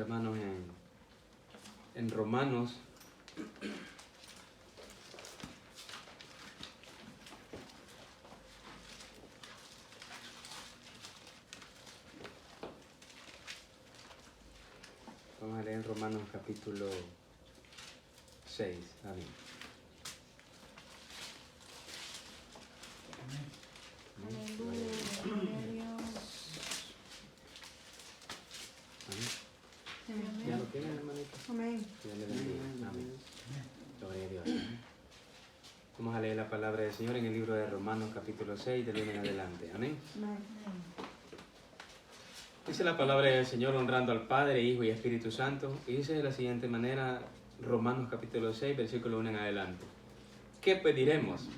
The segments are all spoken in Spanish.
hermanos, en Romanos. Vamos a leer en Romanos capítulo 6. Amén. ¿Ya lo tienen, hermanito? Amén. Ya le bendiga. Amén. Gloria a Dios. Vamos a leer la palabra del Señor en el libro de Romanos capítulo 6, del 1 en adelante. Amén. Dice la palabra del Señor honrando al Padre, Hijo y Espíritu Santo. Y dice de la siguiente manera, Romanos capítulo 6, versículo 1 en adelante. ¿Qué pediremos?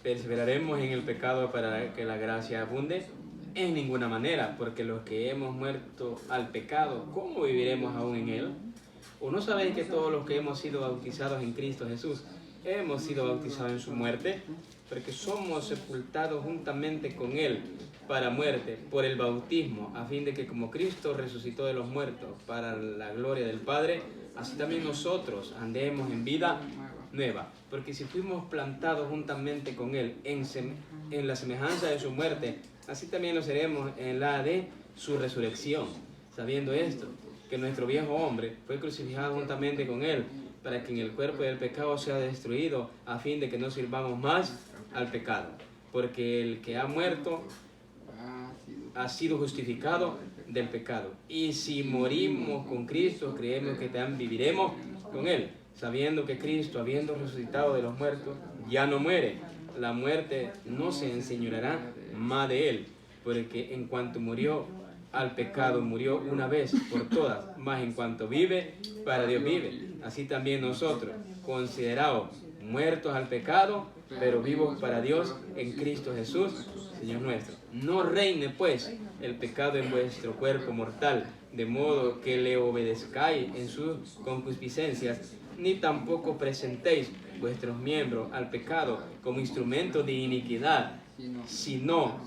¿Perseveraremos en el pecado para que la gracia abunde? En ninguna manera, porque los que hemos muerto al pecado, ¿cómo viviremos aún en él? ¿O no sabéis que todos los que hemos sido bautizados en Cristo Jesús, hemos sido bautizados en su muerte? Porque somos sepultados juntamente con él para muerte por el bautismo, a fin de que como Cristo resucitó de los muertos para la gloria del Padre, así también nosotros andemos en vida nueva. Porque si fuimos plantados juntamente con él en la semejanza de su muerte, así también lo seremos en la de su resurrección. Sabiendo esto, que nuestro viejo hombre fue crucificado juntamente con él, para que en el cuerpo del pecado sea destruido, a fin de que no sirvamos más al pecado. Porque el que ha muerto ha sido justificado del pecado. Y si morimos con Cristo, creemos que también viviremos con él, sabiendo que Cristo, habiendo resucitado de los muertos, ya no muere. La muerte no se enseñoreará más de él, porque en cuanto murió al pecado, murió una vez por todas, mas en cuanto vive, para Dios vive. Así también nosotros, considerados muertos al pecado, pero vivos para Dios en Cristo Jesús, Señor nuestro. No reine pues el pecado en vuestro cuerpo mortal, de modo que le obedezcáis en sus concupiscencias, ni tampoco presentéis vuestros miembros al pecado como instrumentos de iniquidad, sino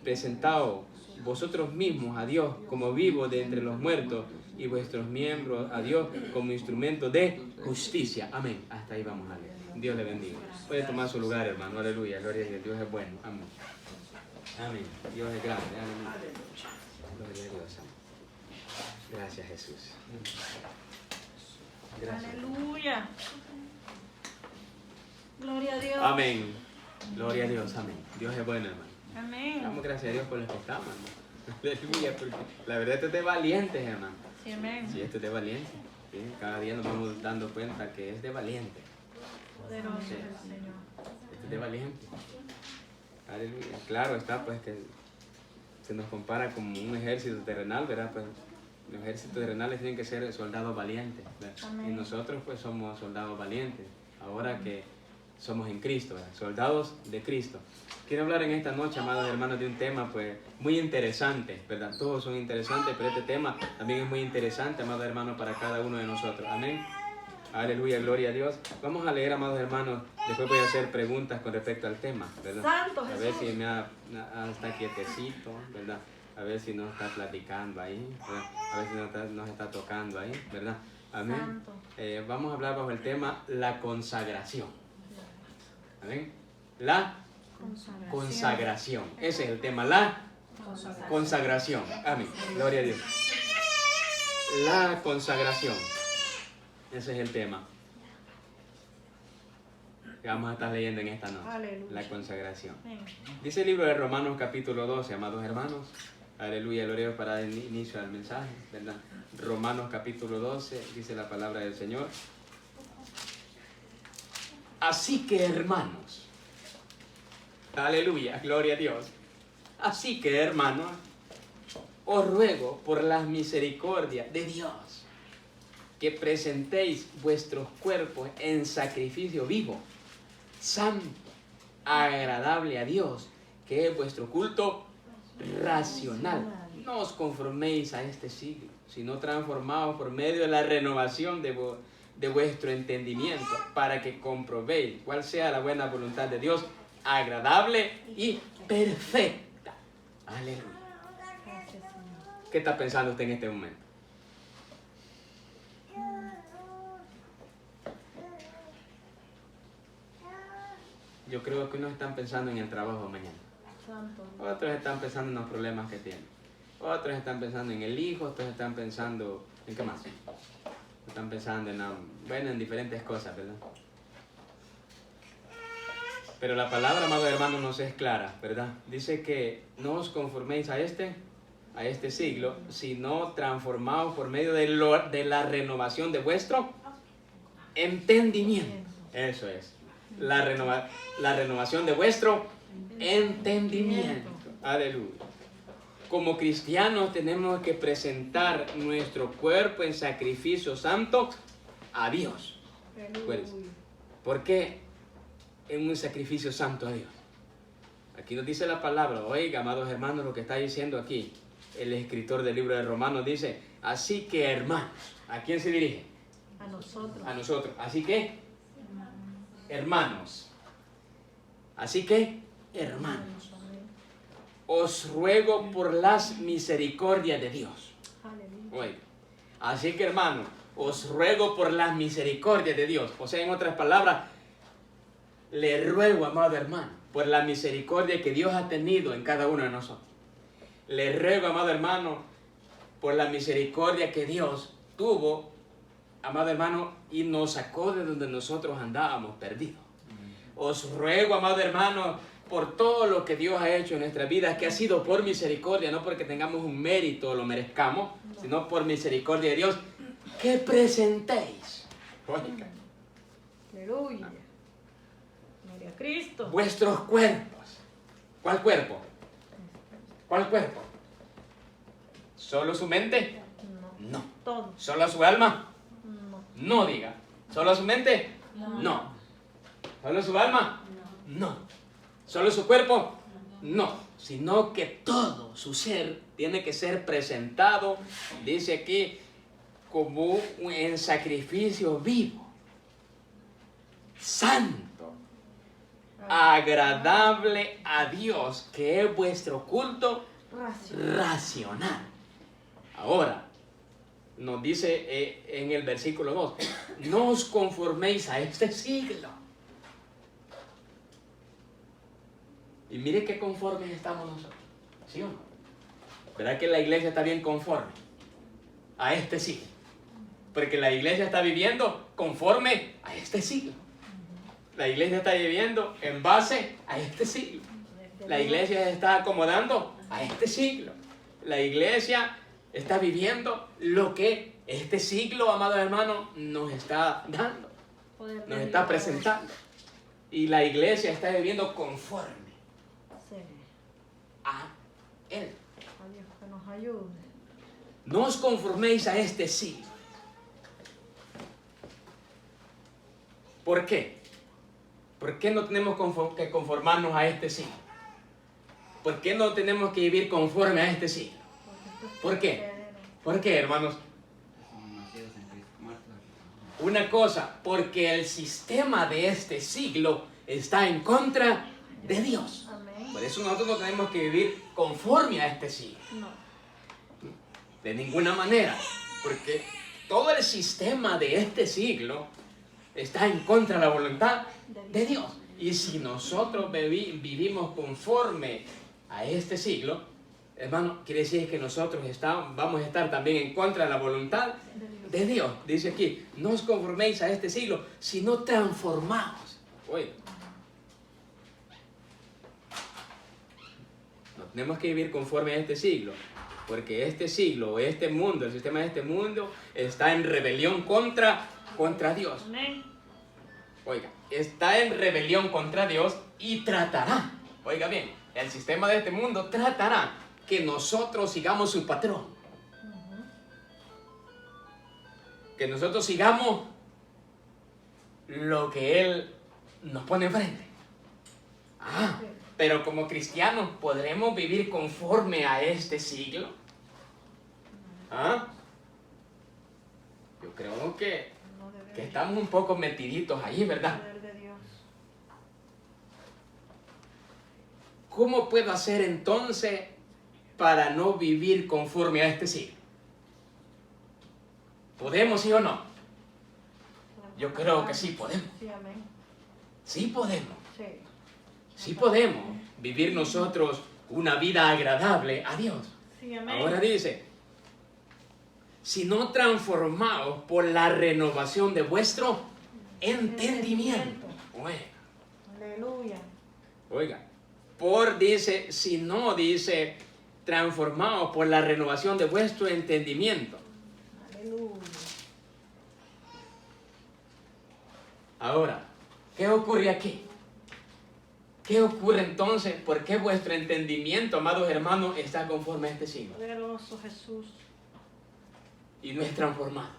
presentaos vosotros mismos a Dios como vivos de entre los muertos, y vuestros miembros a Dios como instrumentos de justicia. Amén. Hasta ahí vamos a leer. Dios le bendiga. Puede tomar su lugar, hermano. Aleluya. Gloria a Dios. Dios es bueno. Amén. Amén. Dios es grande. Aleluya. Gloria a Dios. Amén. Gracias, Jesús. Gracias. Aleluya. Gloria a Dios. Amén. Gloria a Dios. Amén. Dios es bueno, hermano. Amén. Damos gracias a Dios por los que estamos, hermano. Aleluya. Porque la verdad, esto es de valientes, hermano. Sí, amén. Sí, esto es de valiente. ¿Sí? Cada día nos vamos dando cuenta que es de valiente. Poderoso Sí. es el Señor. Esto es de valiente. Aleluya. Claro está, pues, que se nos compara como un ejército terrenal, ¿verdad? Pues los ejércitos terrenales tienen que ser soldados valientes, ¿verdad? Amén. Y nosotros, pues, somos soldados valientes. Ahora que somos en Cristo, ¿verdad? Soldados de Cristo. Quiero hablar en esta noche, amados hermanos, de un tema pues muy interesante, ¿verdad? Todos son interesantes, pero este tema también es muy interesante, amados hermanos, para cada uno de nosotros. Amén. Aleluya, gloria a Dios. Vamos a leer, amados hermanos, después voy a hacer preguntas con respecto al tema, ¿verdad? Santo A ver Jesús. si está quietecito, ¿verdad? A ver si no está platicando ahí, ¿verdad? A ver si nos está tocando ahí, ¿verdad? Amén. Santo. Vamos a hablar bajo el tema la consagración. Amén. La consagración. Ese es el tema, la consagración. Amén. Gloria a Dios. La consagración. Ese es el tema que vamos a estar leyendo en esta noche. Aleluya. La consagración. Amén. Dice el libro de Romanos capítulo 12, amados hermanos. Aleluya, gloria a Dios, para dar inicio al mensaje, ¿verdad? Romanos capítulo 12, dice la palabra del Señor. Así que, hermanos, aleluya, gloria a Dios. Así que, hermanos, os ruego por las misericordias de Dios que presentéis vuestros cuerpos en sacrificio vivo, santo, agradable a Dios, que es vuestro culto racional. No os conforméis a este siglo, sino transformaos por medio de la renovación de vuestro entendimiento, para que comprobéis cuál sea la buena voluntad de Dios, agradable y perfecta. Aleluya. ¿Qué está pensando usted en este momento? yo creo que unos están pensando en el trabajo mañana. Santo. Otros están pensando en los problemas que tienen. Otros están pensando en el hijo, otros están pensando... ¿En qué más? Están pensando en, bueno, en diferentes cosas, ¿verdad? Pero la palabra, amado hermano, nos es clara, ¿verdad? Dice que no os conforméis a este siglo, sino transformaos por medio de la renovación de vuestro entendimiento. Eso es. La renovación de vuestro entendimiento. Aleluya. Como cristianos tenemos que presentar nuestro cuerpo en sacrificio santo a Dios. ¿Por qué en un sacrificio santo a Dios? Aquí nos dice la palabra, oiga, amados hermanos, lo que está diciendo aquí el escritor del libro de Romanos dice, así que hermanos, ¿a quién se dirige? A nosotros. A nosotros. Así que, hermanos. Así que, hermanos, os ruego por las misericordias de Dios. Oiga, así que, hermanos, os ruego por las misericordias de Dios. O sea, en otras palabras, le ruego, amado hermano, por la misericordia que Dios ha tenido en cada uno de nosotros. Le ruego, amado hermano, por la misericordia que Dios tuvo, amado hermano, y nos sacó de donde nosotros andábamos perdidos. Os ruego, amado hermano, por todo lo que Dios ha hecho en nuestras vidas, que ha sido por misericordia, no porque tengamos un mérito o lo merezcamos, sino por misericordia de Dios, que presentéis. Oiga. Aleluya. Gloria a Cristo. Vuestros cuerpos. ¿Cuál cuerpo? ¿Cuál cuerpo? ¿Solo su mente? No. Todo. ¿Solo su alma? No. No diga. ¿Solo su mente? No. No. ¿Solo su alma? No. ¿Solo su cuerpo? No. Sino que todo su ser tiene que ser presentado, dice aquí, como en sacrificio vivo, santo, agradable a Dios, que es vuestro culto racional. Ahora, nos dice en el versículo 2, no os conforméis a este siglo. Y mire qué conformes estamos nosotros, ¿sí o no? ¿Verdad que la iglesia está bien conforme a este siglo? Porque la iglesia está viviendo conforme a este siglo. La iglesia está viviendo en base a este siglo. La iglesia se está acomodando a este siglo. La iglesia está viviendo lo que este siglo, amados hermanos, nos está dando, nos está presentando. Y la iglesia está viviendo conforme a Él. A Dios que nos ayude. No os conforméis a este siglo. ¿Por qué? ¿Por qué no tenemos que conformarnos a este siglo? ¿Por qué no tenemos que vivir conforme a este siglo? ¿Por qué? ¿Por qué, hermanos? Una cosa, porque el sistema de este siglo está en contra de Dios. Por eso nosotros no tenemos que vivir conforme a este siglo. No. De ninguna manera, porque todo el sistema de este siglo está en contra de la voluntad de Dios. Y si nosotros vivimos conforme a este siglo, hermano, quiere decir que nosotros vamos a estar también en contra de la voluntad de Dios. Dice aquí, no os conforméis a este siglo, sino transformaos. Oye, no tenemos que vivir conforme a este siglo, porque este siglo, este mundo, el sistema de este mundo está en rebelión contra Dios. Amén. Oiga, está en rebelión contra Dios y tratará, oiga bien, el sistema de este mundo tratará que nosotros sigamos su patrón. Que nosotros sigamos lo que Él nos pone enfrente. Pero como cristianos, ¿podremos vivir conforme a este siglo? Yo creo que estamos un poco metiditos ahí, ¿verdad? ¿Cómo puedo hacer entonces para no vivir conforme a este siglo? ¿Podemos, sí o no? Yo creo que sí podemos. Sí, amén. Sí podemos. Sí. Sí podemos vivir nosotros una vida agradable a Dios. Sí, amén. Ahora dice, sino transformados por la renovación de vuestro entendimiento. Bueno, Aleluya. oiga, dice, si no, dice, transformados por la renovación de vuestro entendimiento. Aleluya. Ahora, ¿qué ocurre aquí? ¿Qué ocurre entonces? ¿Por qué vuestro entendimiento, amados hermanos, está conforme a este siglo? Poderoso Jesús. Y no es transformado.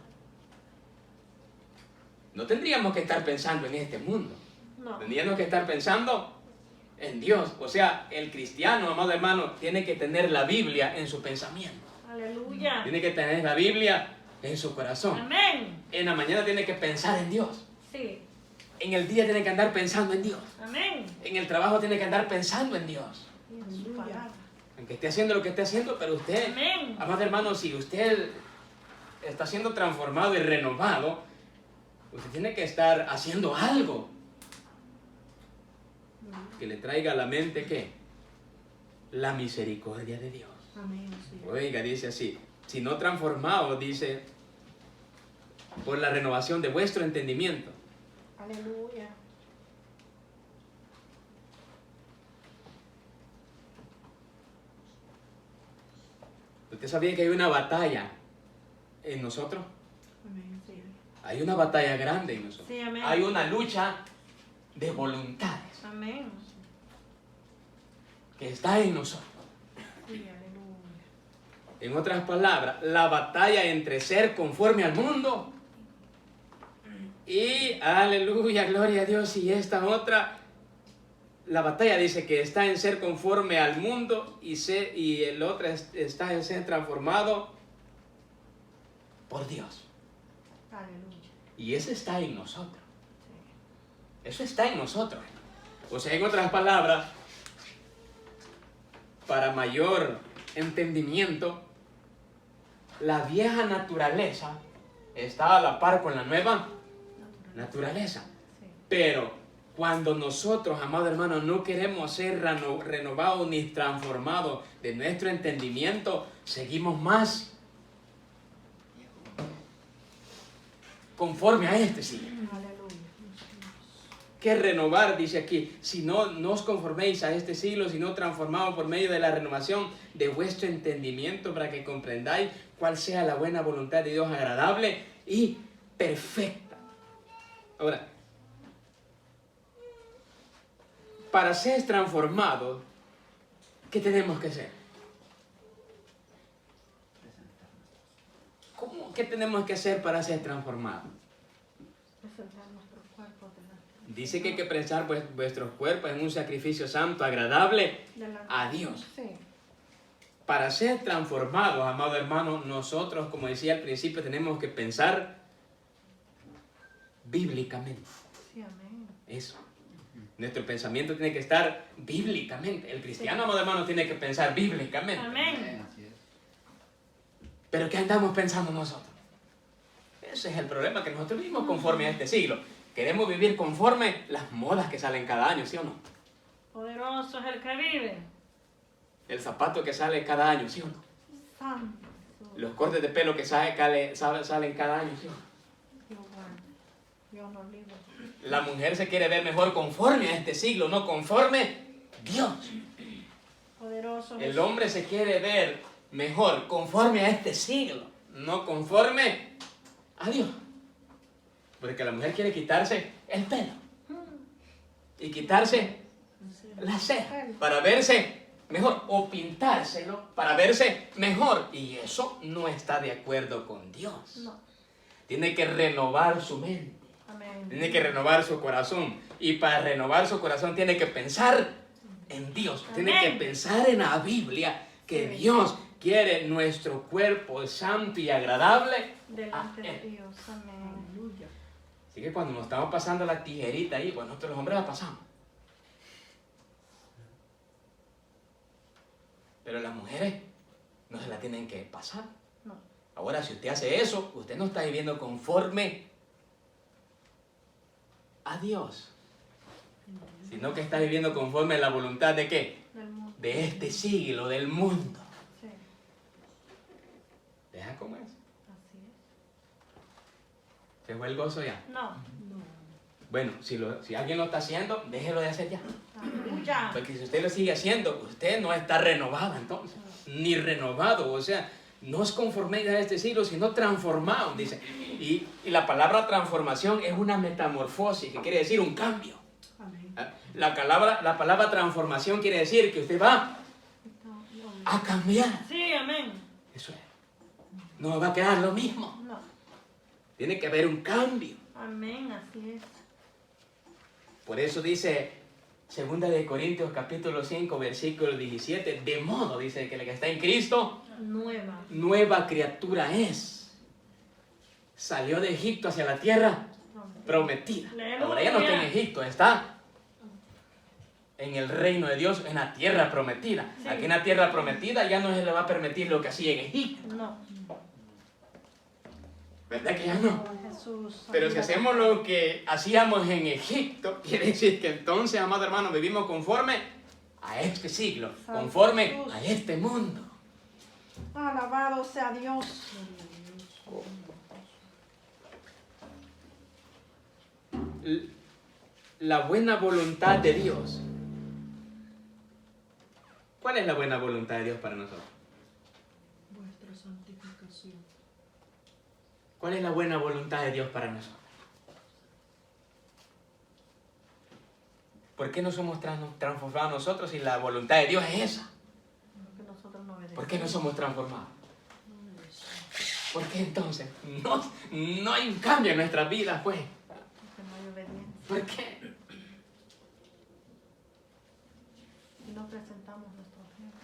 No tendríamos que estar pensando en este mundo. No. Tendríamos que estar pensando en Dios. O sea, el cristiano, amado hermano, tiene que tener la Biblia en su pensamiento. Aleluya. Tiene que tener la Biblia en su corazón. Amén. En la mañana tiene que pensar en Dios. Sí. En el día tiene que andar pensando en Dios. Amén. En el trabajo tiene que andar pensando en Dios. Y en su palabra. Aunque esté haciendo lo que esté haciendo, pero usted, Amén. amado hermano, si usted está siendo transformado y renovado, usted tiene que estar haciendo algo que le traiga a la mente, ¿qué? La misericordia de Dios. Amén. Sí. Oiga, dice así, si no transformado, dice, por la renovación de vuestro entendimiento. Aleluya. ¿Usted sabía que hay una batalla en nosotros? Amén. Sí. Hay una batalla grande en nosotros. Sí, amén. Hay una lucha de voluntades Amén. que está en nosotros. Sí, aleluya. En otras palabras, la batalla entre ser conforme al mundo y, aleluya, gloria a Dios, y esta otra, la batalla dice que está en ser conforme al mundo y el otro está en ser transformado por Dios. Aleluya. Y eso está en nosotros. Sí. Eso está en nosotros. O sea, en otras palabras, para mayor entendimiento, la vieja naturaleza está a la par con la nueva naturaleza. Sí. Pero cuando nosotros, amados hermanos, no queremos ser renovados ni transformados de nuestro entendimiento, seguimos más conforme a este siglo. Aleluya. Que renovar, dice aquí, si no os conforméis a este siglo, sino transformados por medio de la renovación de vuestro entendimiento para que comprendáis cuál sea la buena voluntad de Dios agradable y perfecta. Ahora, para ser transformados, ¿qué tenemos que hacer? ¿Qué tenemos que hacer para ser transformados? Presentar nuestros cuerpos delante. Dice que hay que presentar vuestros cuerpos en un sacrificio santo, agradable a Dios. Sí. Para ser transformados, amado hermano, nosotros, como decía al principio, tenemos que pensar bíblicamente. Sí, amén. Eso. Nuestro pensamiento tiene que estar bíblicamente. El cristiano, amado hermano, tiene que pensar bíblicamente. Amén. Pero ¿qué andamos pensando nosotros? Ese es el problema, que nosotros vivimos conforme a este siglo. Queremos vivir conforme las modas que salen cada año, ¿sí o no? Poderoso es el que vive. El zapato que sale cada año, ¿sí o no? Santo. Los cortes de pelo que salen cada año, ¿sí o no? Dios guarde. Dios nos libre. La mujer se quiere ver mejor conforme a este siglo, no conforme Dios. Poderoso El hombre se quiere ver mejor conforme a este siglo, no conforme a Dios. Porque la mujer quiere quitarse el pelo y quitarse la ceja para verse mejor, o pintárselo para verse mejor. Y eso no está de acuerdo con Dios. No. Tiene que renovar su mente. Amén. Tiene que renovar su corazón. Y para renovar su corazón tiene que pensar en Dios. Tiene que Amén. pensar en la Biblia, que Dios quiere nuestro cuerpo santo y agradable Delante a de Él. Dios. Amén. Aleluya. Así que cuando nos estamos pasando la tijerita ahí, pues nosotros los hombres la pasamos. Pero las mujeres no se la tienen que pasar. No. Ahora, si usted hace eso, usted no está viviendo conforme a Dios. sino que estás viviendo conforme a la voluntad de ¿qué? Del mundo. De este siglo, del mundo. Sí, ¿Deja cómo es? así ¿Se fue el gozo ya? es. No. Bueno, si alguien lo está haciendo, déjelo de hacer ya. Aleluya. Porque si usted lo sigue haciendo, usted no está renovado entonces, ni renovado, o sea, no es conformidad a este siglo, sino transformado, dice. Y la palabra transformación es una metamorfosis, que quiere decir un cambio. La palabra transformación quiere decir que usted va a cambiar. Sí, amén. Eso es. No va a quedar lo mismo. No. Tiene que haber un cambio. Amén, así es. Por eso dice 2 de Corintios capítulo 5 versículo 17, de modo, dice, que el que está en Cristo, Nueva. nueva criatura es. Salió de Egipto hacia la tierra prometida. Aleluya. Ahora ya no está en Egipto, está en el reino de Dios, en la tierra prometida. Sí. Aquí en la tierra prometida ya no se le va a permitir lo que hacía en Egipto. No. ¿Verdad que ya no? Jesús. Pero si hacemos lo que hacíamos en Egipto, quiere decir que entonces, amado hermano, vivimos conforme a este siglo, conforme a este mundo. Alabado sea Dios. La buena voluntad de Dios. ¿Cuál es la buena voluntad de Dios para nosotros? Vuestra santificación. ¿Cuál es la buena voluntad de Dios para nosotros? ¿Por qué no somos transformados nosotros si la voluntad de Dios es esa? Porque nosotros no obedecemos. ¿Por qué no somos transformados? ¿Por qué entonces no hay un cambio en nuestras vidas, pues? Porque no hay obediencia. ¿Por qué? Y no presentamos nuestro ejemplo.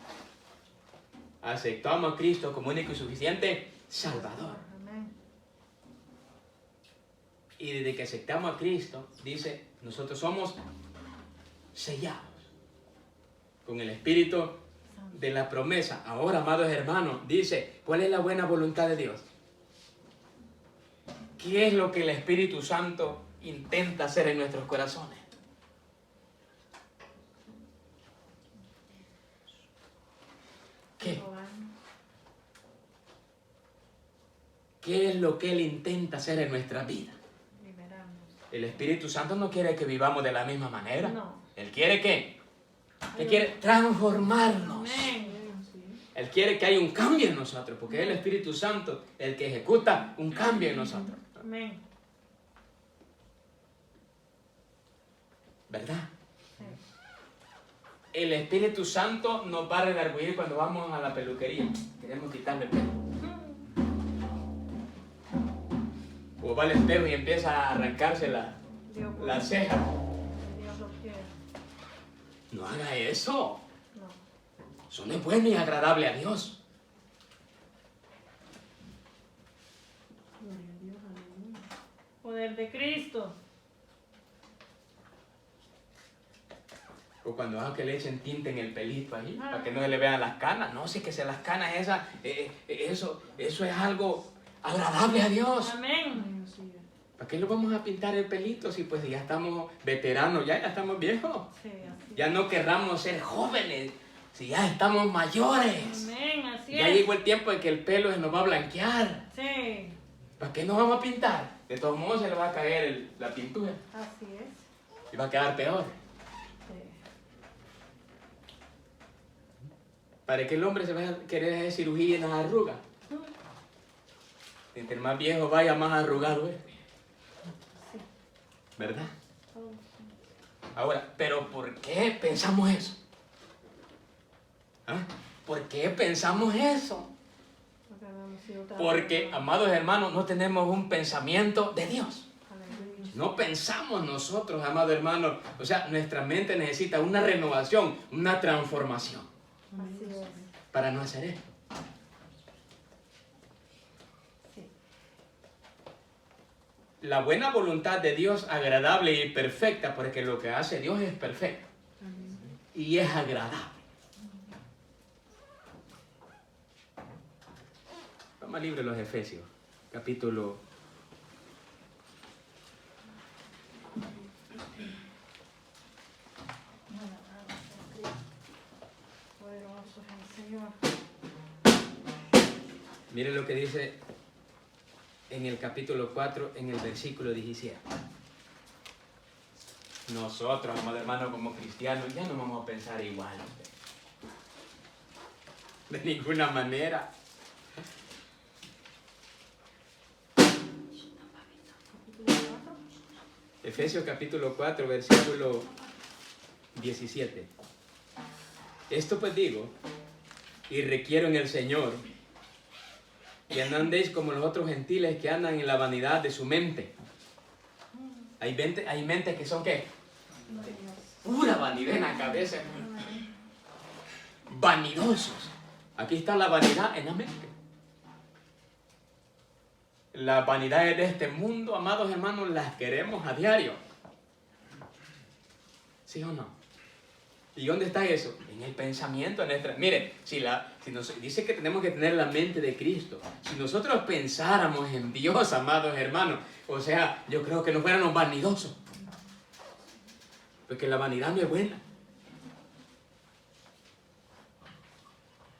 Aceptamos a Cristo como único y suficiente Salvador. Amén. Y desde que aceptamos a Cristo, dice, nosotros somos sellados con el Espíritu de la promesa. Ahora, amados hermanos, dice, ¿cuál es la buena voluntad de Dios? ¿Qué es lo que el Espíritu Santo intenta hacer en nuestros corazones? ¿Qué? ¿Qué es lo que Él intenta hacer en nuestra vida? Liberarnos. El Espíritu Santo no quiere que vivamos de la misma manera. No. Él quiere que Él quiere transformarnos. Amén. Él quiere que haya un cambio en nosotros, porque es el Espíritu Santo el que ejecuta un cambio en nosotros. Amén. ¿Verdad? Sí. El Espíritu Santo nos va a redarguir cuando vamos a la peluquería. Queremos quitarle el pelo. O va al espejo y empieza a arrancarse la ceja. Dios lo quiere. No haga eso. No. Eso no es bueno y agradable a Dios. Gloria a Dios, aleluya. Poder de Cristo. O cuando haga que le echen tinta en el pelito ahí, para que no se le vean las canas. No, si que se las canas esas, eso es algo agradable a Dios. Amén. Así es. ¿Para qué lo vamos a pintar el pelito si pues ya estamos veteranos, ya estamos viejos? Sí, así. Ya no querramos ser jóvenes, si ya estamos mayores. Amén, así Ya es. llegó el tiempo de que el pelo se nos va a blanquear. Sí, ¿Para qué nos vamos a pintar? De todos modos se le va a caer la pintura así es. y va a quedar peor. Sí. ¿Para qué el hombre se va a querer hacer cirugía en las arrugas? Entre más viejo vaya, más arrugado es. Sí. ¿Verdad? Todo, sí. Ahora, ¿pero por qué pensamos eso? ¿Ah? ¿Por qué pensamos eso? Porque habíamos sido Porque, tratados. amados hermanos, no tenemos un pensamiento de Dios. Aleluya. No pensamos nosotros, amados hermanos. O sea, nuestra mente necesita una renovación, una transformación Así es. para no hacer eso. Sí. La buena voluntad de Dios, agradable y perfecta, porque lo que hace Dios es perfecto y es agradable. Vamos al libro de los Efesios, capítulo 4. Poderoso es el Señor. Miren lo que dice en el capítulo 4, en el versículo 17. Nosotros, amado hermano, como cristianos, ya no vamos a pensar igual. De ninguna manera. Capítulo 4. Efesios capítulo 4, versículo 17. Esto pues digo, y requiero en el Señor, que no andéis como los otros gentiles que andan en la vanidad de su mente. Hay mentes que son ¿qué? Pura vanidad en la cabeza, hermano. Vanidosos. Aquí está la vanidad en la mente. Las vanidades de este mundo, amados hermanos, las queremos a diario. ¿Sí o no? ¿Y dónde está eso? En el pensamiento. Mire, si nos dice que tenemos que tener la mente de Cristo. Si nosotros pensáramos en Dios, amados hermanos, o sea, yo creo que no fuéramos vanidosos. Porque la vanidad no es buena.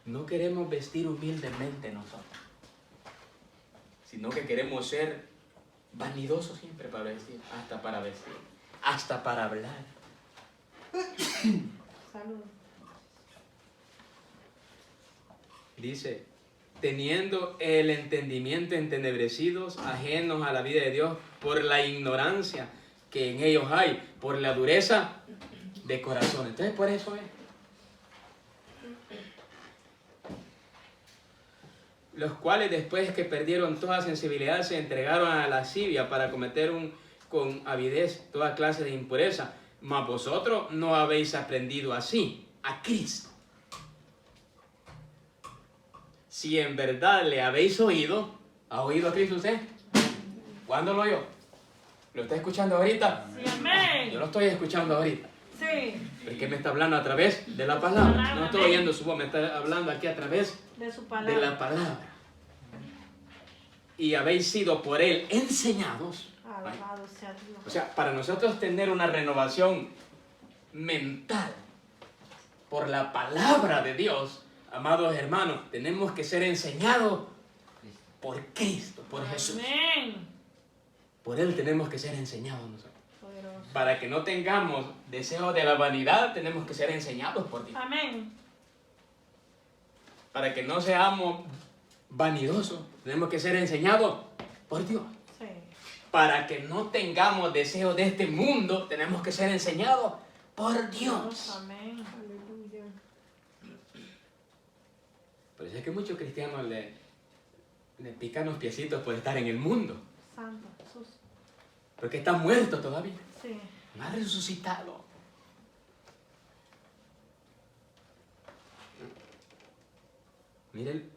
No queremos vestir humildemente nosotros, sino que queremos ser vanidosos siempre para vestir, hasta para hablar. Salud. Dice, teniendo el entendimiento entenebrecidos, ajenos a la vida de Dios, por la ignorancia que en ellos hay, por la dureza de corazón. Entonces, por eso es. Los cuales después que perdieron toda sensibilidad se entregaron a la lascivia para cometer con avidez toda clase de impureza. Mas vosotros no habéis aprendido así a Cristo. Si en verdad le habéis oído, ¿ha oído a Cristo usted? ¿Cuándo lo oyó? ¿Lo está escuchando ahorita? Sí, amén. Yo lo estoy escuchando ahorita. Sí. Es que me está hablando a través de la palabra. No estoy oyendo su voz, me está hablando aquí a través De su palabra. de la palabra. Y habéis sido por él enseñados. Alabado sea Dios. O sea, para nosotros tener una renovación mental por la palabra de Dios, amados hermanos, tenemos que ser enseñados por Cristo, por Jesús. Amén. Por él tenemos que ser enseñados nosotros. Poderoso. Para que no tengamos deseo de la vanidad, tenemos que ser enseñados por Dios. Amén. Para que no seamos vanidosos, tenemos que ser enseñados por Dios. Sí. Para que no tengamos deseo de este mundo, tenemos que ser enseñados por Dios. Amén. Aleluya. Por eso es que muchos cristianos le pican los piecitos por estar en el mundo. Santo Jesús. Porque está muerto todavía. Sí. No ha resucitado. Miren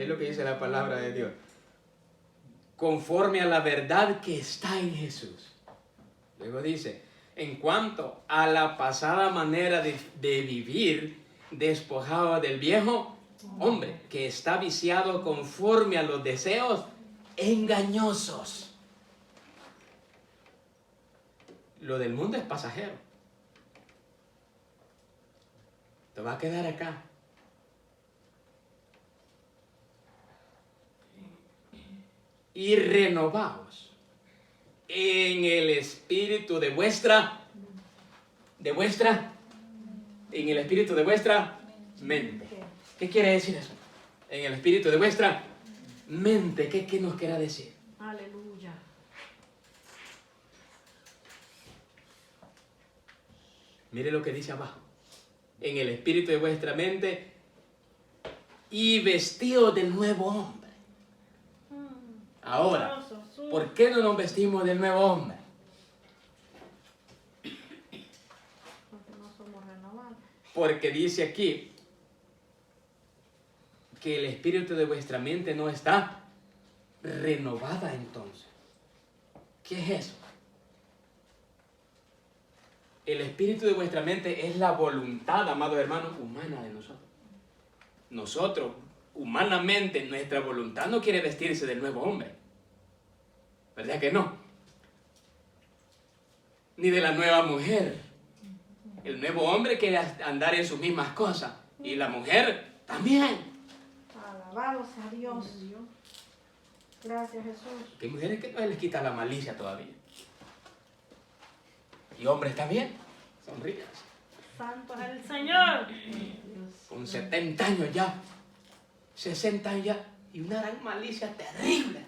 lo que dice la palabra de Dios. Conforme a la verdad que está en Jesús. Luego dice, en cuanto a la pasada manera de vivir, despojado del viejo hombre, que está viciado conforme a los deseos engañosos. Lo del mundo es pasajero. Te va a quedar acá. Y renovaos en el espíritu en el espíritu de vuestra mente. ¿Qué quiere decir eso? En el espíritu de vuestra mente. ¿Qué nos quiere decir? Aleluya. Mire lo que dice abajo. En el espíritu de vuestra mente y vestido del nuevo hombre. Ahora, ¿por qué no nos vestimos del nuevo hombre? Porque no somos renovados. Porque dice aquí que el espíritu de vuestra mente no está renovada entonces. ¿Qué es eso? El espíritu de vuestra mente es la voluntad, amados hermanos, humana de nosotros. Nosotros, humanamente, nuestra voluntad no quiere vestirse del nuevo hombre. ¿Verdad que no? Ni de la nueva mujer. El nuevo hombre quiere andar en sus mismas cosas. Y la mujer también. Alabados a Dios. Gracias, Jesús. Que hay mujeres que no se les quita la malicia todavía. Y hombres también. Sonrías. Santo es el Señor. Con 70 años ya. 60 años ya. Y una gran malicia terrible.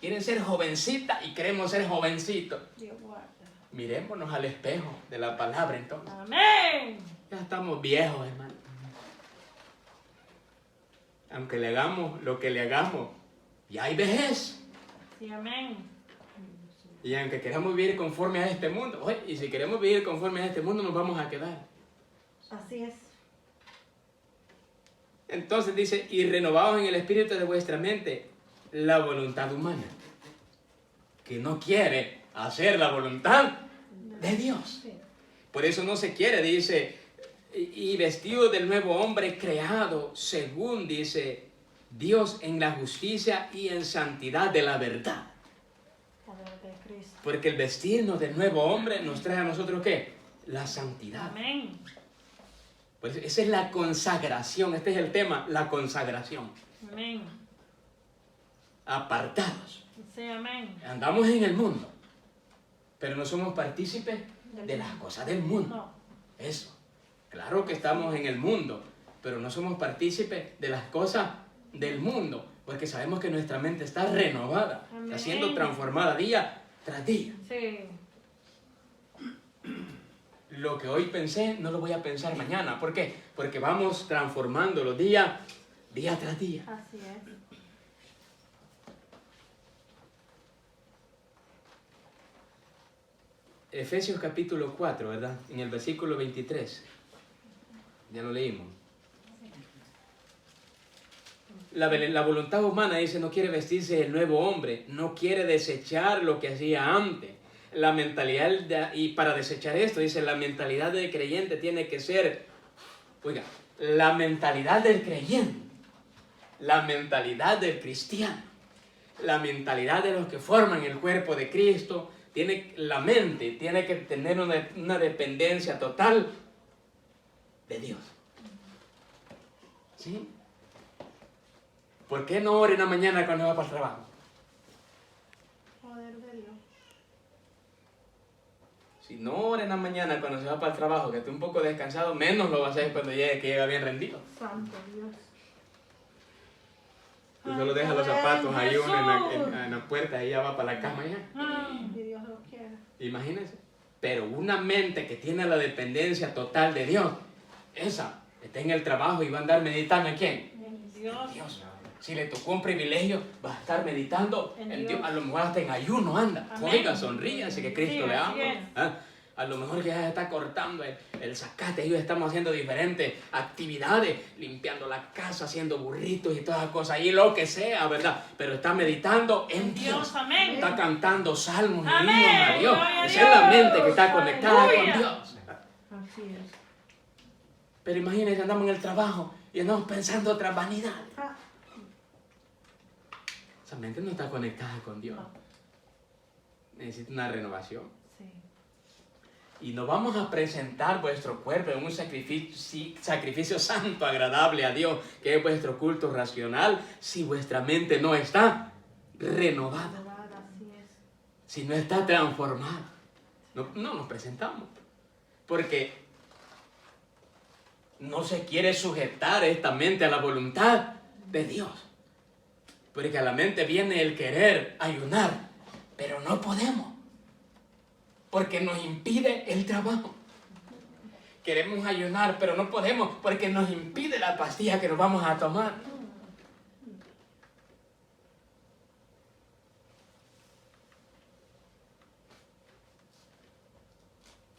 Quieren ser jovencitas y queremos ser jovencitos. Dios guarda. Mirémonos al espejo de la palabra entonces. Amén. Ya estamos viejos, hermano. Aunque le hagamos lo que le hagamos, ya hay vejez. Sí, amén. Y aunque queramos vivir conforme a este mundo, oye, y si queremos vivir conforme a este mundo, nos vamos a quedar. Así es. Entonces dice, y renovados en el espíritu de vuestra mente, la voluntad humana, que no quiere hacer la voluntad de Dios. Sí. Por eso no se quiere, dice, y vestido del nuevo hombre creado, según dice Dios, en la justicia y en santidad de la verdad. Poder de Cristo. Porque el vestirnos del nuevo hombre nos trae a nosotros, ¿qué? La santidad. Amén. Por eso, esa es la consagración, este es el tema, la consagración. Amén. Apartados. Sí, amén. Andamos en el mundo, pero no somos partícipes de las cosas del mundo. No. Eso. Claro que estamos en el mundo, pero no somos partícipes de las cosas del mundo, porque sabemos que nuestra mente está renovada, Amén. está siendo transformada día tras día. Sí. Lo que hoy pensé, no lo voy a pensar mañana. ¿Por qué? Porque vamos transformándolo día tras día. Así es. Efesios capítulo 4, ¿verdad? En el versículo 23. Ya lo leímos. La voluntad humana, dice, no quiere vestirse del nuevo hombre, no quiere desechar lo que hacía antes. La mentalidad, y para desechar esto, dice, la mentalidad del creyente tiene que ser, oiga, la mentalidad del creyente, la mentalidad del cristiano, la mentalidad de los que forman el cuerpo de Cristo, la mente tiene que tener una dependencia total de Dios. ¿Sí? ¿Por qué no ora en la mañana cuando va para el trabajo? Poder de Dios. Si no ora en la mañana cuando se va para el trabajo, que esté un poco descansado, menos lo va a hacer cuando llegue, que llega bien rendido. Santo Dios. Tú solo deja los zapatos ahí uno en la puerta y ya va para la cama ya. Y Dios lo quiera. Imagínense. Pero una mente que tiene la dependencia total de Dios, esa está en el trabajo y va a andar meditando en quién. En Dios. Dios. Si le tocó un privilegio, va a estar meditando en Dios. A lo mejor hasta en ayuno anda. Amén. Oiga, sonríase que Cristo Sí, le así ama. es. ¿Ah? A lo mejor que ya se está cortando el zacate. Ellos estamos haciendo diferentes actividades, limpiando la casa, haciendo burritos y todas las cosas. Y lo que sea, ¿verdad? Pero está meditando en Dios. Amén. Está cantando salmos y Amén. himnos a Dios. Gloria a Esa es la Dios. mente que está conectada Aleluya. con Dios. Así es. Pero imagínense, andamos en el trabajo y andamos pensando otras vanidades. Ah, Esa mente no está conectada con Dios. no. Necesita una renovación. Sí. Y no vamos a presentar vuestro cuerpo en un sacrificio santo, agradable a Dios, que es vuestro culto racional, si vuestra mente no está renovada, Así es. si no está transformada. No nos presentamos. Porque no se quiere sujetar esta mente a la voluntad de Dios. Porque a la mente viene el querer ayunar, pero no podemos. Porque nos impide el trabajo. Queremos ayunar, pero no podemos porque nos impide la pastilla que nos vamos a tomar.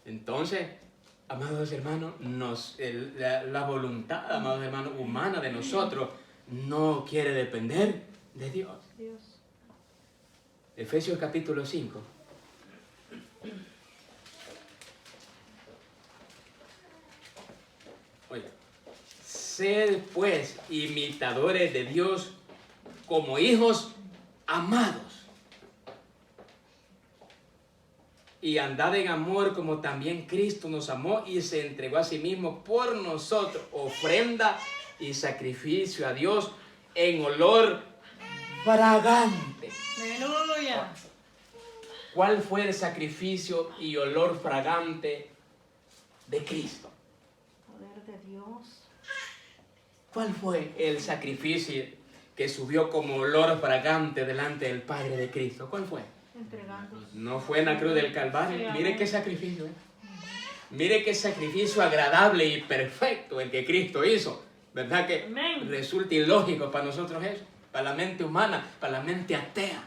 Entonces, amados hermanos, la voluntad, amados hermanos, humana de nosotros no quiere depender de Dios. Dios. Efesios capítulo 5. Oiga, sed pues imitadores de Dios como hijos amados y andad en amor como también Cristo nos amó y se entregó a sí mismo por nosotros, ofrenda y sacrificio a Dios en olor fragante. Aleluya. ¿Cuál fue el sacrificio y olor fragante de Cristo? Poder de Dios. ¿Cuál fue el sacrificio que subió como olor fragante delante del Padre de Cristo? ¿Cuál fue? Entregando. No fue en la cruz del Calvario. Sí, Mire amén. qué sacrificio, ¿eh? Mire qué sacrificio agradable y perfecto el que Cristo hizo. ¿Verdad que Amén. resulta ilógico para nosotros eso? Para la mente humana, para la mente atea,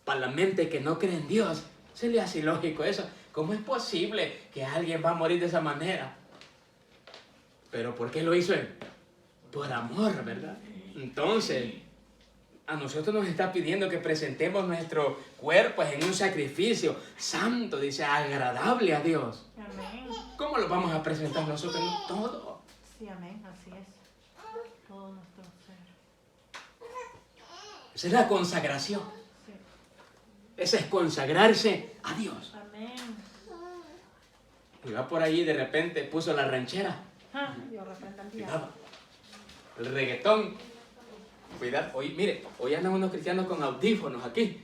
para la mente que no cree en Dios. Se le hace ilógico eso. ¿Cómo es posible que alguien va a morir de esa manera? Pero ¿por qué lo hizo él? Por amor, ¿verdad? Entonces, a nosotros nos está pidiendo que presentemos nuestro cuerpo en un sacrificio santo, dice, agradable a Dios. Amén. ¿Cómo lo vamos a presentar nosotros? Todo. Sí, amén. Así es. Todo nuestro ser. Esa es la consagración. Sí. Esa es consagrarse a Dios. Amén. Y va por ahí de repente puso la ranchera. Ah, Dios reprenda el diablo. Cuidado. El reggaetón. Cuidado. Hoy, mire, hoy andan unos cristianos con audífonos aquí.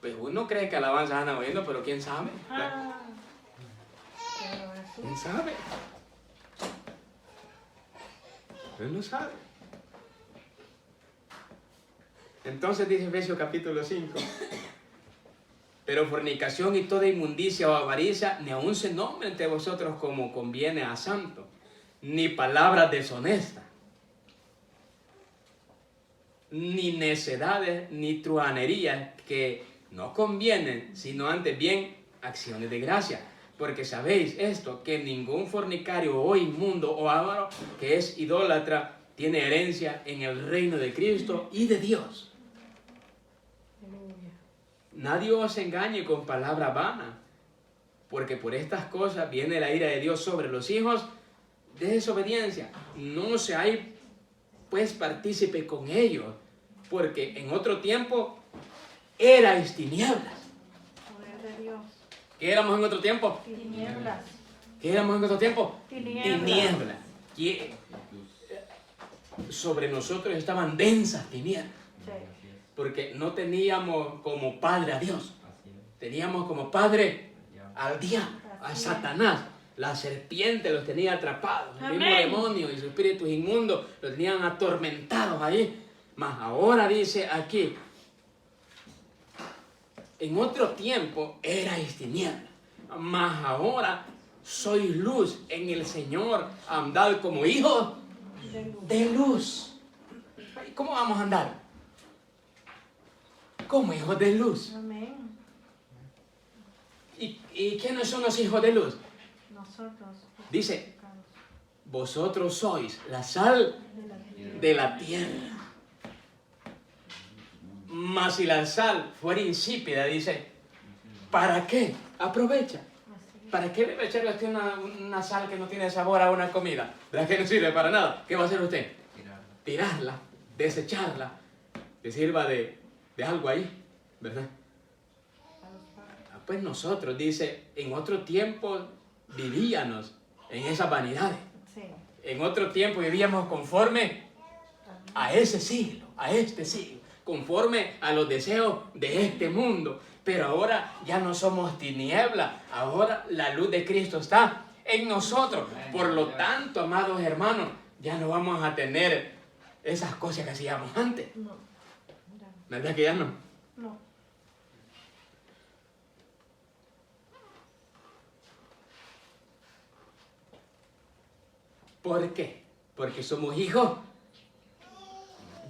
Pues uno cree que alabanzas andan oyendo, pero quién sabe. Ah. Pero Jesús. ¿Quién sabe? Él no sabe. Entonces dice Efesios capítulo 5. Pero fornicación y toda inmundicia o avaricia ni aun se nombre entre vosotros como conviene a santo, ni palabras deshonestas, ni necedades, ni truhanerías que no convienen, sino antes bien acciones de gracia. Porque sabéis esto, que ningún fornicario o inmundo o avaro que es idólatra tiene herencia en el reino de Cristo y de Dios. Aleluya. Nadie os engañe con palabra vana, porque por estas cosas viene la ira de Dios sobre los hijos de desobediencia. No seáis pues partícipe con ellos, porque en otro tiempo erais tinieblas. Poder de Dios. ¿Qué éramos en otro tiempo? Tinieblas. ¿Qué éramos en otro tiempo? Tinieblas. Tinieblas. Y sobre nosotros estaban densas tinieblas, Sí. porque no teníamos como padre a Dios, teníamos como padre al diablo, a Satanás. La serpiente los tenía atrapados, el mismo Amén. demonio y sus espíritus inmundos los tenían atormentados ahí. Mas ahora dice aquí, en otro tiempo erais tinieblas, mas ahora sois luz en el Señor, andad como hijos De luz. de luz. ¿Cómo vamos a andar? Como hijos de luz. Amén. ¿Y quiénes son los hijos de luz? Nosotros. Dice, vosotros sois la sal De la tierra. de la tierra. Mas si la sal fuera insípida, dice, ¿para qué? Aprovecha. Así. ¿Para qué le va a echar usted una sal que no tiene sabor a una comida? ¿Verdad que no sirve para nada? ¿Qué va a hacer usted? Tirarla, desecharla, que sirva de algo ahí, ¿verdad? Pues nosotros, dice, en otro tiempo vivíamos en esas vanidades. Sí. En otro tiempo vivíamos conforme a ese siglo, a este siglo, conforme a los deseos de este mundo. Pero ahora ya no somos tinieblas, ahora la luz de Cristo está en nosotros. Por lo tanto, amados hermanos, ya no vamos a tener esas cosas que hacíamos antes. No. Ya. ¿Verdad que ya no? No. ¿Por qué? Porque somos hijos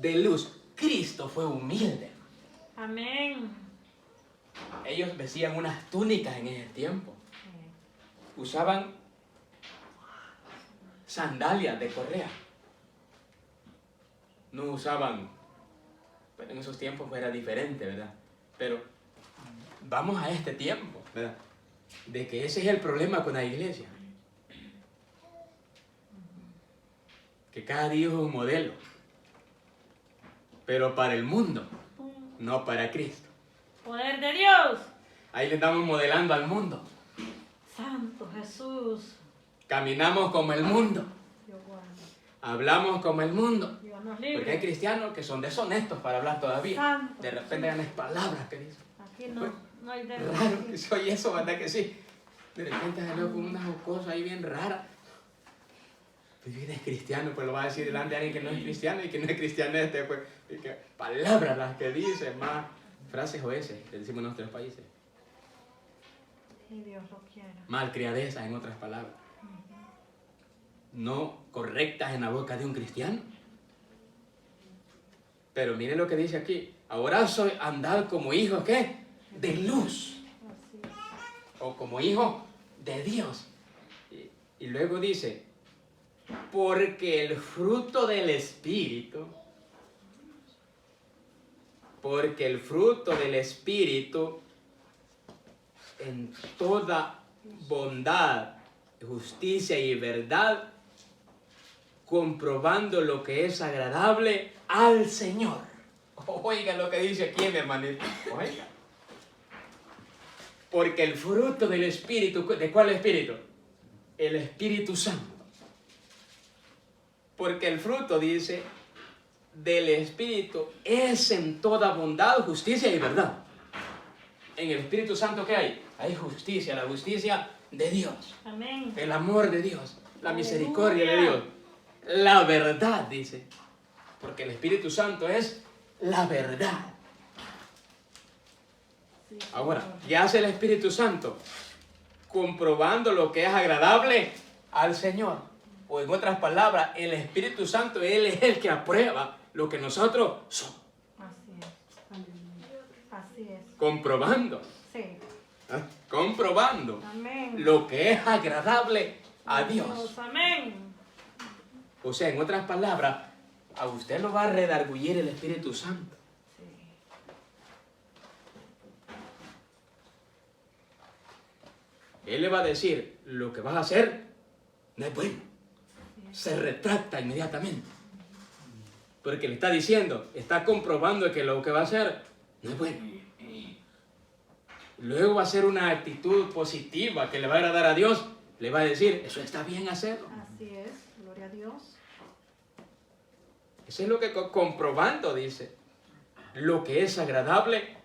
de luz. Cristo fue humilde. Amén. Ellos vestían unas túnicas en ese tiempo. Sí. Usaban sandalias de correa. No usaban, pero en esos tiempos era diferente, ¿verdad? Pero vamos a este tiempo, ¿verdad? De que ese es el problema con la iglesia. Que cada día es un modelo. Pero para el mundo, no para Cristo. Poder de Dios. Ahí le estamos modelando al mundo. Santo Jesús. Caminamos como el mundo. Dios guarde. Hablamos como el mundo. Dios nos Porque hay libre. cristianos que son deshonestos para hablar todavía. Santo De repente ganan palabras que dicen. Aquí no hay de Raro que se oye eso, ¿verdad que sí? De repente salió con unas cosas ahí bien raras. Pues bien es cristiano, pues lo va a decir delante de alguien que no es cristiano y que no es cristiano pues y que palabras las que dice, más frases oeces, que decimos en nuestros países. Y Dios lo quiera. Malcriadezas en otras palabras. No correctas en la boca de un cristiano. Pero mire lo que dice aquí. Ahora soy andar como hijo, ¿qué? De luz. Así es. O como hijo de Dios. Y luego dice, porque el fruto del Espíritu, en toda bondad, justicia y verdad, comprobando lo que es agradable al Señor. Oiga lo que dice aquí, mi hermanito. Oiga. Porque el fruto del Espíritu, ¿de cuál Espíritu? El Espíritu Santo. Porque el fruto, dice, del Espíritu es en toda bondad, justicia y verdad. En el Espíritu Santo, ¿qué hay? Hay justicia, la justicia de Dios. Amén. El amor de Dios, la Aleluya. misericordia de Dios. La verdad, dice. Porque el Espíritu Santo es la verdad. Sí, Ahora, Señor. ¿qué hace el Espíritu Santo? Comprobando lo que es agradable al Señor. O en otras palabras, el Espíritu Santo, Él es el que aprueba lo que nosotros somos. Así es. Aleluya. Así es. Comprobando. Sí. ¿Ah? Comprobando Amén. lo que es agradable a Dios. Amén. O sea, en otras palabras, a usted lo va a redarguir el Espíritu Santo. Sí. Él le va a decir, lo que vas a hacer no es bueno. Se retracta inmediatamente. Porque le está diciendo, está comprobando que lo que va a hacer no es bueno. Luego va a ser una actitud positiva que le va a agradar a Dios. Le va a decir, eso está bien hacerlo. Así es. Gloria a Dios. Eso es lo que comprobando, dice, lo que es agradable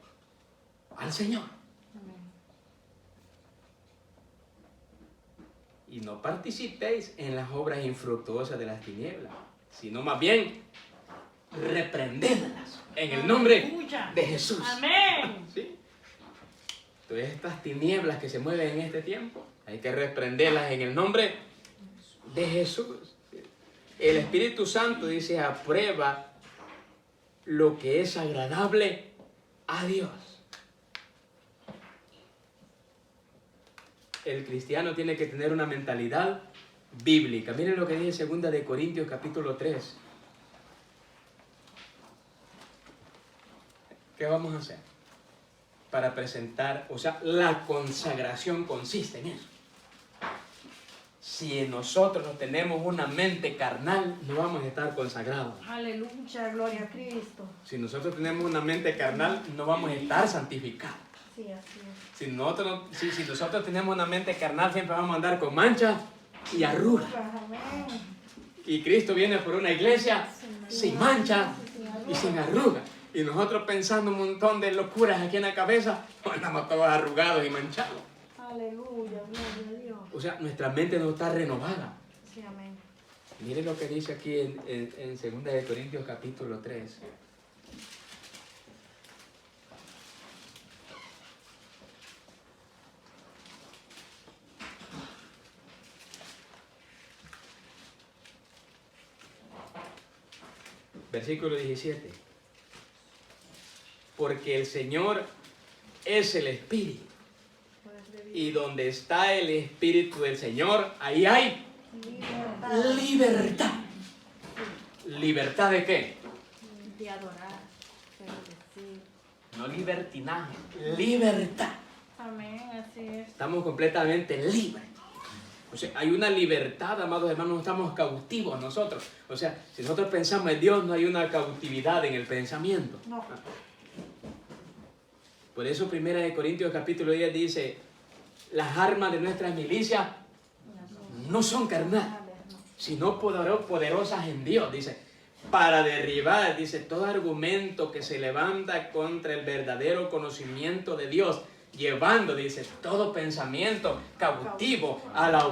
al Señor. Amén. Y no participéis en las obras infructuosas de las tinieblas, sino más bien reprendedlas en el nombre Aleluya. de Jesús. Amén. ¿Sí? Todas estas tinieblas que se mueven en este tiempo, hay que reprenderlas en el nombre de Jesús. El Espíritu Santo, dice, aprueba lo que es agradable a Dios. El cristiano tiene que tener una mentalidad bíblica. Miren lo que dice 2 de Corintios capítulo 3. ¿Qué vamos a hacer? Para presentar, o sea, la consagración consiste en eso. Si nosotros no tenemos una mente carnal, no vamos a estar consagrados. Aleluya. Gloria a Cristo. Si nosotros tenemos una mente carnal, no vamos a estar santificados. Sí, así es. Si nosotros tenemos una mente carnal, siempre vamos a andar con manchas y arrugas. Amén. Y Cristo viene por una iglesia sin mancha y sin arrugas. Y nosotros pensando un montón de locuras aquí en la cabeza, andamos todos arrugados y manchados. Aleluya. Gloria a Dios. O sea, nuestra mente no está renovada. Sí, amén. Mire lo que dice aquí en 2 de Corintios capítulo 3. Versículo 17. Porque el Señor es el Espíritu. Poder de Dios. Y donde está el Espíritu del Señor, ahí hay Libertad. libertad. ¿Libertad de qué? De adorar. Bendecir. No libertinaje, libertad. Amén. Así es. Estamos completamente libres. O sea, hay una libertad, amados hermanos, no estamos cautivos nosotros. O sea, si nosotros pensamos en Dios, no hay una cautividad en el pensamiento. No. Por eso 1 Corintios capítulo 10 dice, las armas de nuestras milicias no son carnales, sino poderosas en Dios, dice, para derribar, dice, todo argumento que se levanta contra el verdadero conocimiento de Dios, llevando, dice, todo pensamiento cautivo a la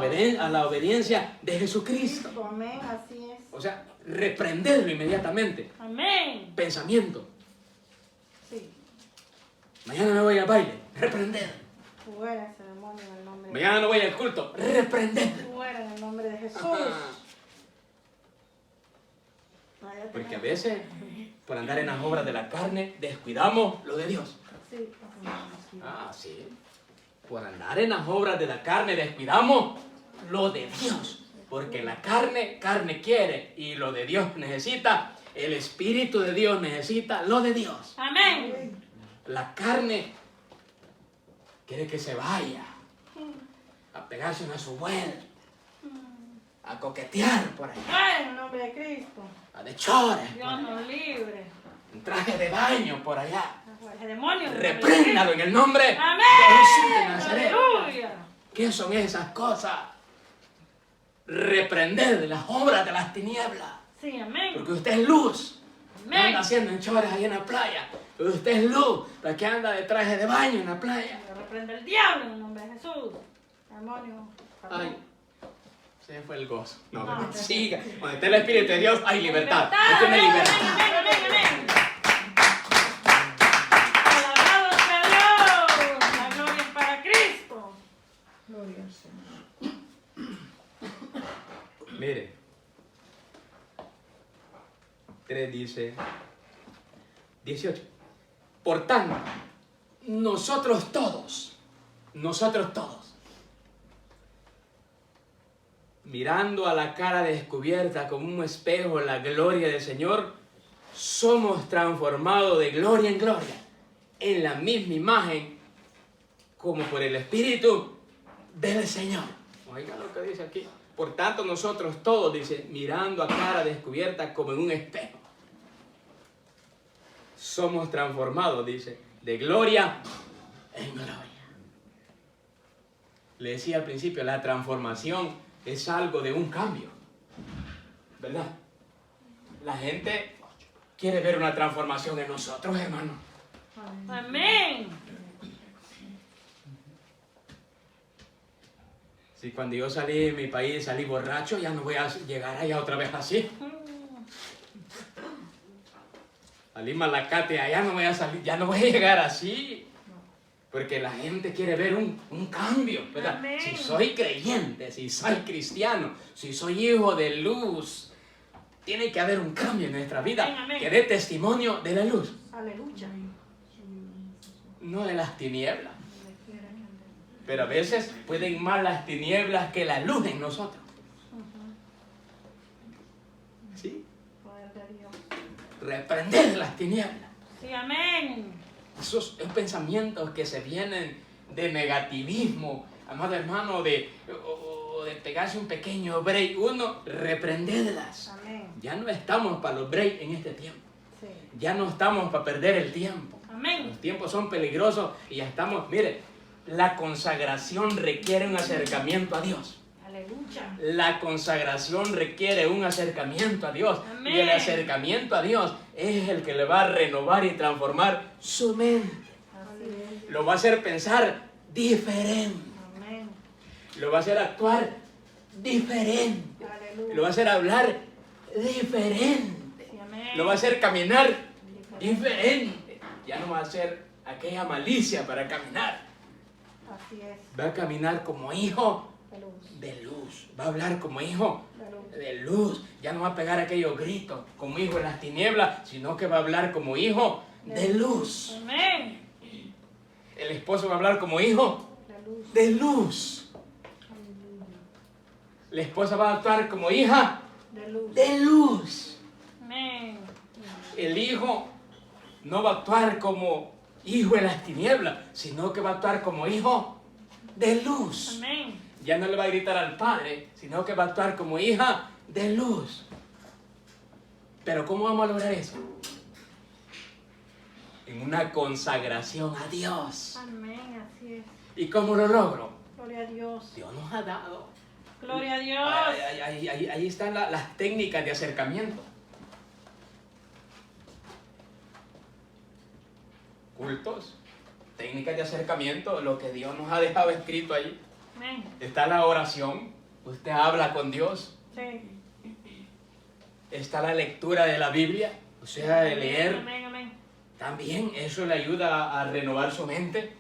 obediencia de Jesucristo. Amén, así es. O sea, reprenderlo inmediatamente. Amén. Pensamiento. Sí. Mañana me voy al baile, reprender. Fuera ese demonio en el nombre de Mañana no voy al culto, reprender. Fuera en el nombre de Jesús. Porque a veces, por andar en las obras de la carne, descuidamos lo de Dios. Sí. Ah, sí. Por andar en las obras de la carne, descuidamos lo de Dios. Porque la carne quiere, y lo de Dios necesita. El Espíritu de Dios necesita lo de Dios. Amén. La carne quiere que se vaya a pegarse una su vuelta, a coquetear por ahí, Ay, En el nombre de Cristo. a de chores, por Dios ahí, nos libre. en traje de baño por allá. Ese demonio. Repréndalo en el nombre de Amén. Jesús de Nazaret. Aleluya. ¿Qué son esas cosas? Reprender las obras de las tinieblas. Sí, amén. Porque usted es luz. No Amén. anda haciendo en chores ahí en la playa. Usted es luz, la que anda de traje de baño en la playa. Que reprenda el diablo en el nombre de Jesús. Demonio. Ay, se fue el gozo. No, Ah, siga. Cuando esté el Espíritu de Dios hay libertad. Libertad. Usted tiene Amén, libertad. amén, amén, amén. Alabado sea Dios. La gloria es para Cristo. Gloria al Señor. Mire. 3 dice 18. Por tanto, nosotros todos, mirando a la cara descubierta como un espejo la gloria del Señor, somos transformados de gloria en gloria, en la misma imagen, como por el Espíritu del Señor. Oiga lo que dice aquí. Por tanto, nosotros todos, dice, mirando a cara descubierta como en un espejo, somos transformados, dice, de gloria en gloria. Le decía al principio, la transformación es algo de un cambio, ¿verdad? La gente quiere ver una transformación en nosotros, hermano. Amén. Si cuando yo salí de mi país, salí borracho, ya no voy a llegar allá otra vez así. Salí malacate, allá no voy a salir, ya no voy a llegar así. Porque la gente quiere ver un cambio, ¿verdad? Amén. Si soy creyente, si soy cristiano, si soy hijo de luz, tiene que haber un cambio en nuestra vida Amén, amén. que dé testimonio de la luz, Aleluya. no de las tinieblas. Pero a veces pueden más las tinieblas que la luz en nosotros. ¿Sí? Poder de Dios. Reprender las tinieblas. Sí, amén. Esos pensamientos que se vienen de negativismo, amado hermano, de pegarse un pequeño break, uno, reprenderlas. Amén. Ya no estamos para los breaks en este tiempo. Sí. Ya no estamos para perder el tiempo. Amén. Los tiempos son peligrosos y ya estamos, mire, la consagración requiere un acercamiento a Dios. Aleluya. La consagración requiere un acercamiento a Dios. Amén. Y el acercamiento a Dios es el que le va a renovar y transformar su mente. Así es. Lo va a hacer pensar diferente. Amén. Lo va a hacer actuar diferente. Aleluya. Lo va a hacer hablar diferente. Sí, amén. Lo va a hacer caminar diferente. Ya no va a hacer aquella malicia para caminar. Así es. Va a caminar como hijo De luz. de luz. Va a hablar como hijo De luz. de luz. Ya no va a pegar aquellos gritos como hijo en las tinieblas, sino que va a hablar como hijo de luz. Amén. El esposo va a hablar como hijo De luz. de luz. La esposa va a actuar como hija De luz. de luz. Amén. El hijo no va a actuar como hijo en las tinieblas, sino que va a actuar como hijo de luz. Amén. Ya no le va a gritar al padre, sino que va a actuar como hija de luz. Pero ¿cómo vamos a lograr eso? en una consagración a Dios. Amén, así es. ¿Y cómo lo logro? Gloria a Dios. Dios nos ha dado. Gloria a Dios. Ahí están las técnicas de acercamiento. Cultos, técnicas de acercamiento, lo que Dios nos ha dejado escrito ahí. Amén. Está la oración, usted habla con Dios. Sí. Está la lectura de la Biblia, o sea, de leer. Amén, amén. También eso le ayuda a renovar su mente.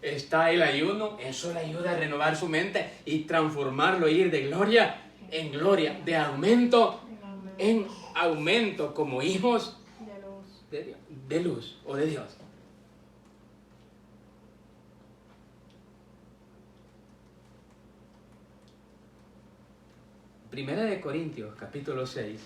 Está el ayuno, eso le ayuda a renovar su mente y transformarlo, ir de gloria en gloria, de aumento en aumento, como hijos De luz. de Dios, de luz o de Dios. Primera de Corintios, capítulo 6.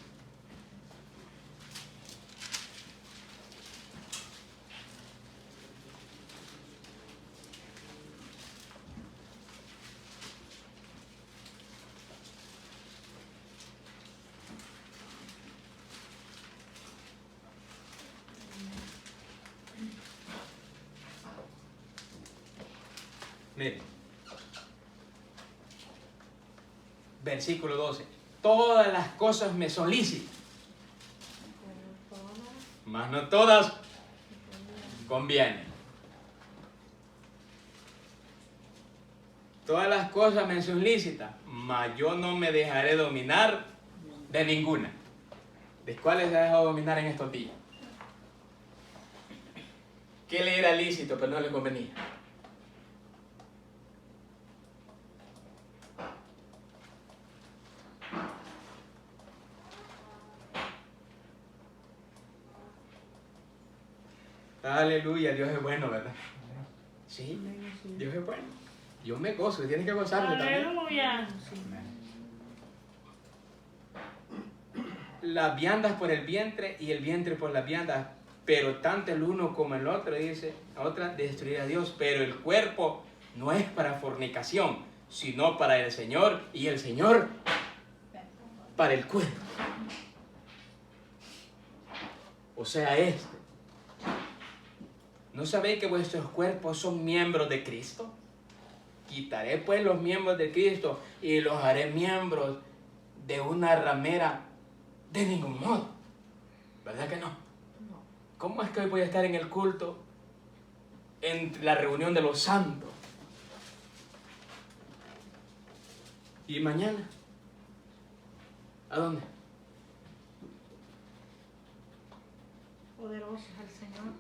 Miren, versículo 12. Todas las cosas me son lícitas, mas no todas convienen. Todas las cosas me son lícitas, mas yo no me dejaré dominar de ninguna. ¿De cuáles se ha dejado dominar en estos días? ¿Qué le era lícito pero no le convenía? Aleluya, Dios es bueno, ¿verdad? Sí, Dios es bueno. Yo me gozo, tiene que gozarse también. Aleluya. Las viandas por el vientre y el vientre por las viandas, pero tanto el uno como el otro, dice, otra, destruir a Dios. Pero el cuerpo no es para fornicación, sino para el Señor, y el Señor para el cuerpo. O sea, ¿no sabéis que vuestros cuerpos son miembros de Cristo? Quitaré pues los miembros de Cristo y los haré miembros de una ramera. De ningún modo. ¿Verdad que no? ¿Cómo es que hoy voy a estar en el culto, en la reunión de los santos? ¿Y mañana? ¿A dónde? Poderoso es el Señor.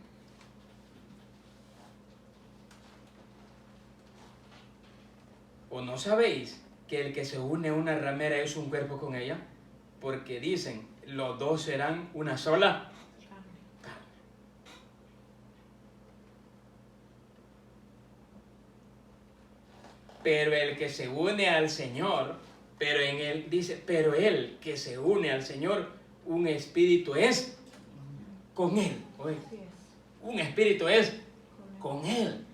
¿O no sabéis que el que se une a una ramera es un cuerpo con ella? Porque dicen, los dos serán una sola carne. Pero el que se une al Señor, pero en él dice, pero el que se une al Señor, un espíritu es con él. Oye, Así es. un espíritu es con él.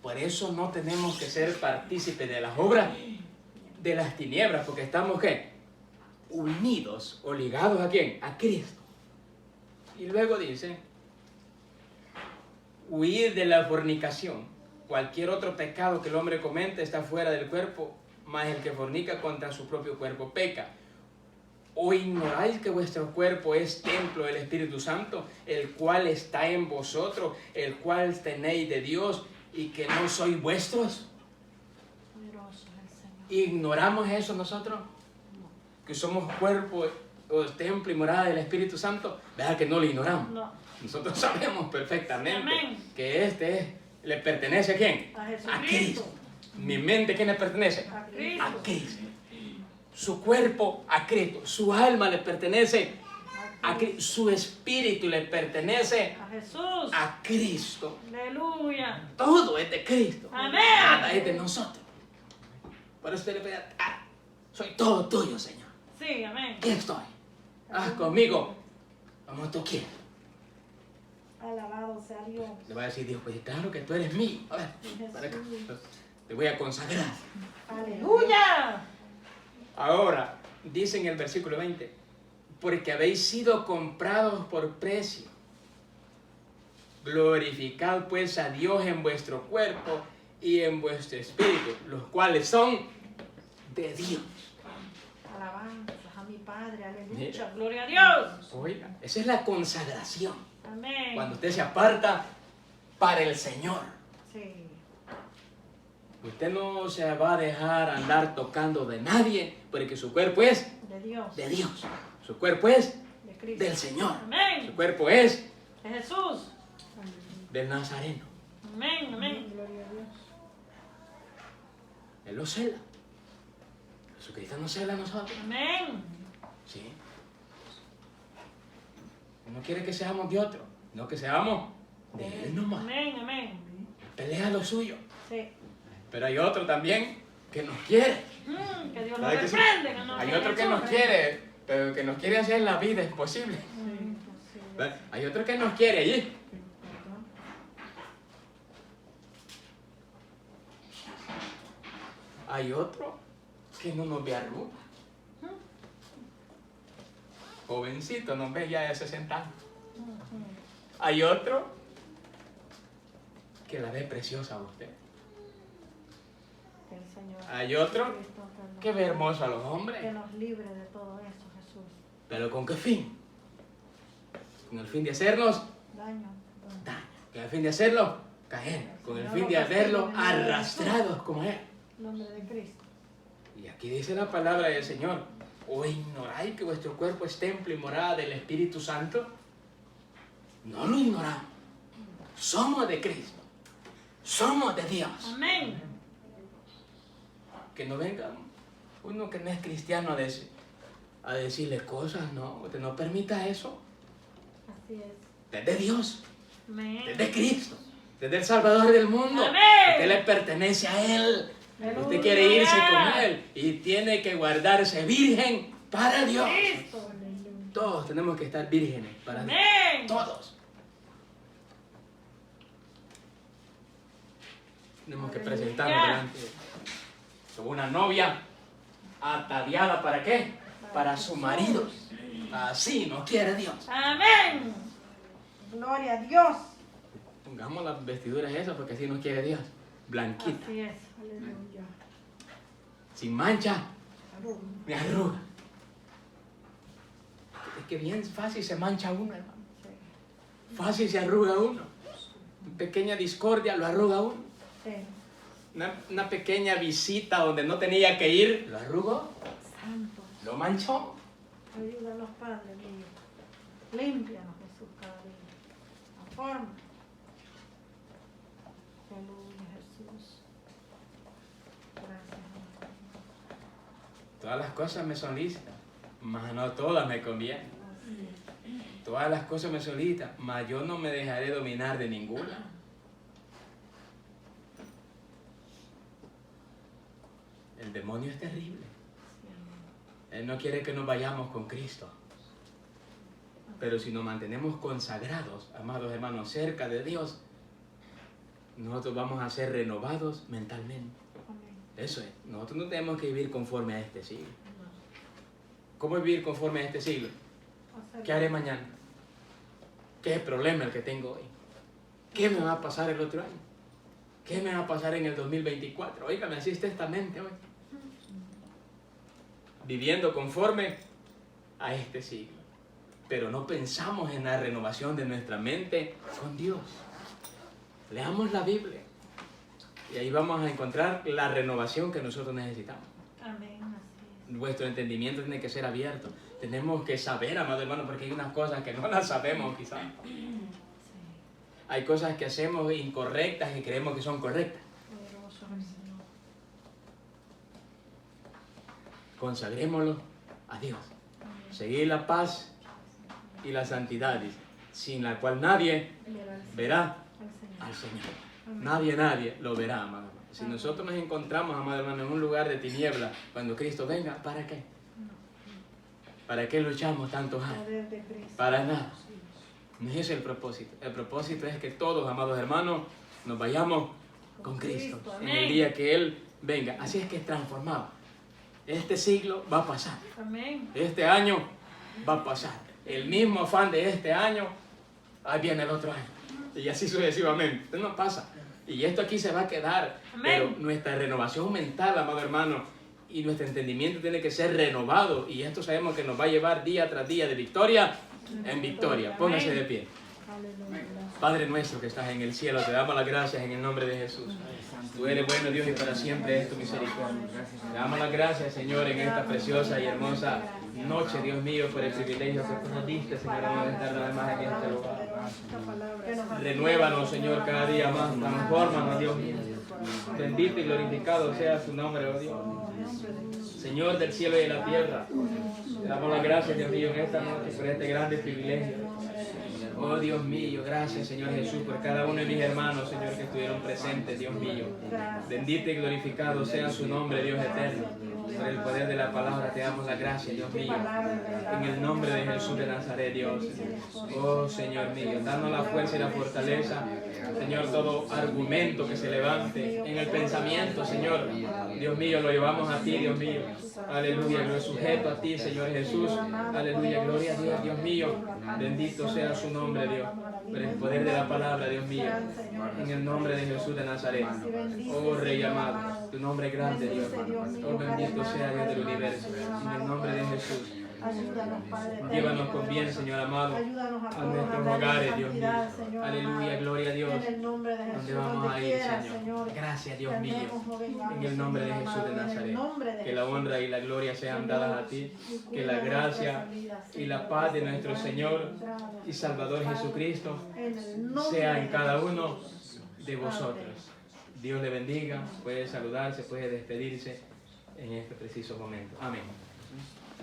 Por eso no tenemos que ser partícipes de las obras de las tinieblas, porque estamos ¿qué? Unidos o ligados ¿a quién? A Cristo. Y luego dice, huir de la fornicación. Cualquier otro pecado que el hombre comete está fuera del cuerpo, mas el que fornica contra su propio cuerpo peca. ¿O ignoráis que vuestro cuerpo es templo del Espíritu Santo, el cual está en vosotros, el cual tenéis de Dios, y que no sois vuestros? Poderoso es el Señor. ¿Ignoramos eso nosotros? Que somos cuerpo o templo y morada del Espíritu Santo. ¿Verdad que no lo ignoramos? No. Nosotros sabemos perfectamente Amén. que le pertenece ¿a quién? A A Jesucristo. Cristo. Mi mente, ¿quién le pertenece? A Cristo. A Cristo. Su cuerpo a Cristo. Su alma le pertenece a Cristo. Su espíritu le pertenece A Jesús. a Cristo. Aleluya. Todo es de Cristo. Amén. Nada es de nosotros. Por eso usted le pide, soy todo tuyo, Señor. Sí, amén. Aquí estoy. Haz conmigo como tú quieras. Alabado sea Dios. Le va a decir Dios, pues claro que tú eres mío. A ver, para acá. Te voy a consagrar. Aleluya. Ahora, dice en el versículo 20, porque habéis sido comprados por precio. Glorificad pues a Dios en vuestro cuerpo y en vuestro espíritu, los cuales son de Dios. Alabanzas a mi Padre, aleluya. Mira. Gloria a Dios. Oiga, esa es la consagración. Amén. Cuando usted se aparta para el Señor. Sí. Usted no se va a dejar andar tocando de nadie, porque su cuerpo es De Dios. de Dios. Su cuerpo es De Cristo. del Señor. Su Amén. cuerpo es De Jesús. del Nazareno. Amén, amén. Gloria a Dios. Él lo cela. Jesucristo nos cela a nosotros. Amén. Sí. Él no quiere que seamos de otro, no que seamos de Él nomás. Amén, amén. Pelea lo suyo. Sí. Pero hay otro también que nos quiere. Que Dios nos ¿Sabe que sí? reprende. Que nos Hay otro que nos quiere, pero que nos quiere hacer la vida imposible. Sí. ¿Verdad? Hay otro que nos quiere allí. Hay otro que no nos ve arruga. Jovencito, nos ve ya de 60 años. Hay otro que la ve preciosa a usted. Que el Señor Hay otro Cristo que ve hermoso a los hombres. que nos libre de todo eso, Jesús. ¿Pero con qué fin? Con el fin de hacernos Daño. daño. Con el fin de hacerlo caer. Con el fin de hacerlo arrastrados como Él. En nombre de Cristo. Y aquí dice la palabra del Señor: ¿o ignoráis que vuestro cuerpo es templo y morada del Espíritu Santo? No lo ignoramos. Somos de Cristo. Somos de Dios. Amén. Que no venga uno que no es cristiano a decirle cosas, no. Usted no permita eso. Así es. Desde Dios. Amén. Desde Cristo. Desde el Salvador del mundo. Amén. Usted le pertenece a Él. Aleluya. Usted quiere irse con Él y tiene que guardarse virgen para Dios. Cristo. Todos tenemos que estar vírgenes para Dios. Amén. Todos. Tenemos que presentarnos delante de una novia ataviada ¿para qué? Para su marido. Así nos quiere Dios. Amén. Gloria a Dios. Pongamos las vestiduras esas porque así nos quiere Dios. Blanquita, Así es. Aleluya. sin mancha Arruga. ni arruga. Es que bien fácil se mancha uno, hermano. Sí. Fácil se arruga uno. Una pequeña discordia lo arruga uno. Sí. Una pequeña visita donde no tenía que ir, lo arrugó, Santo. lo manchó. Ayúdanos, Padre mío. Límpianos, Jesús, cada día. La forma. Aleluya, Jesús. Gracias, Señor. Todas las cosas me son lícitas, mas no todas me convienen. Así es. Todas las cosas me son lícitas, mas yo no me dejaré dominar de ninguna. El demonio es terrible. Él no quiere que nos vayamos con Cristo. Pero si nos mantenemos consagrados, amados hermanos, cerca de Dios, nosotros vamos a ser renovados mentalmente. Amén. Eso es. Nosotros no tenemos que vivir conforme a este siglo. ¿Cómo vivir conforme a este siglo? Hacer- ¿Qué haré mañana? ¿Qué problema el que tengo hoy? ¿Qué me va a pasar el otro año? ¿Qué me va a pasar en el 2024? Oígame, así está esta mente hoy. Viviendo conforme a este siglo. Pero no pensamos en la renovación de nuestra mente con Dios. Leamos la Biblia. Y ahí vamos a encontrar la renovación que nosotros necesitamos. Amén, así Vuestro entendimiento tiene que ser abierto. Tenemos que saber, amado hermano, porque hay unas cosas que no las sabemos quizás. es. Sí. Hay cosas que hacemos incorrectas y creemos que son correctas. Poderoso es el Señor. Consagrémoslo a Dios. Amén. Seguir la paz y la santidad, dice, sin la cual nadie verá Al Señor. al Señor. Amén. Nadie lo verá, amado hermano. Si nosotros nos encontramos, amado hermano, en un lugar de tiniebla, cuando Cristo venga, ¿para qué? ¿Para qué luchamos tantos años? Poder de Cristo. Para nada. No es ese el propósito. El propósito es que todos, amados hermanos, nos vayamos con Cristo en el día que Él venga. Así es que es transformado. Este siglo va a pasar. Amén. Este año va a pasar. El mismo afán de este año, ahí viene el otro año. Y así sucesivamente. Esto no pasa. Y esto aquí se va a quedar. Amén. Pero nuestra renovación mental, amado hermano, y nuestro entendimiento tiene que ser renovado. Y esto sabemos que nos va a llevar día tras día de victoria en victoria. Póngase de pie. Aleluya. Padre nuestro que estás en el cielo, te damos las gracias en el nombre de Jesús. Tú eres bueno, Dios, y para siempre es tu misericordia. Te damos las gracias, Señor, en esta preciosa y hermosa noche, Dios mío, por el privilegio que tú nos diste, Señor, de estar una vez más aquí en este lugar. Renuévanos, Señor, cada día más. Transfórmanos, Dios mío. Bendito y glorificado sea su nombre, oh Dios. Señor del cielo y de la tierra, te damos las gracias, Dios mío, en esta noche por este grande privilegio. Oh Dios mío, gracias, Señor Jesús, por cada uno de mis hermanos, Señor, que estuvieron presentes, Dios mío. Bendito y glorificado sea su nombre, Dios eterno. Por el poder de la palabra te damos la gracia, Dios mío. En el nombre de Jesús de Nazaret, Dios. Oh Señor mío, danos la fuerza y la fortaleza. Señor, todo argumento que se levante en el pensamiento, Señor. Dios mío, lo llevamos a ti, Dios mío. Aleluya, lo sujeto a ti, Señor Jesús. Aleluya, gloria a Dios, Dios mío. Bendito sea su nombre, Dios. Por el poder de la palabra, Dios mío. En el nombre de Jesús de Nazaret. Oh Rey amado, tu nombre es grande, Dios. Oh bendito sea Dios del universo. En el nombre de Jesús. Ayúdanos, Padre. Llévanos con bien, Señor amado, Ayúdanos a todos nuestros andar en hogares, Dios mío. santidad, Señor Aleluya, amado. gloria a Dios. En el nombre de Jesús, ¿Dónde vamos a ir, quiera, Señor? Gracias, Dios que mío. andemos o vengamos, En el nombre de Señor Jesús de amado, en el Nazaret. nombre de Que la Jesús. honra y la gloria sean dadas a ti. Y Que la cuida gracia nuestras vidas, y la Señor. paz de nuestro Señor y Salvador Jesucristo En el nombre sea de en cada Jesús. uno de vosotros. Dios le bendiga. Puede saludarse, puede despedirse en este preciso momento. Amén.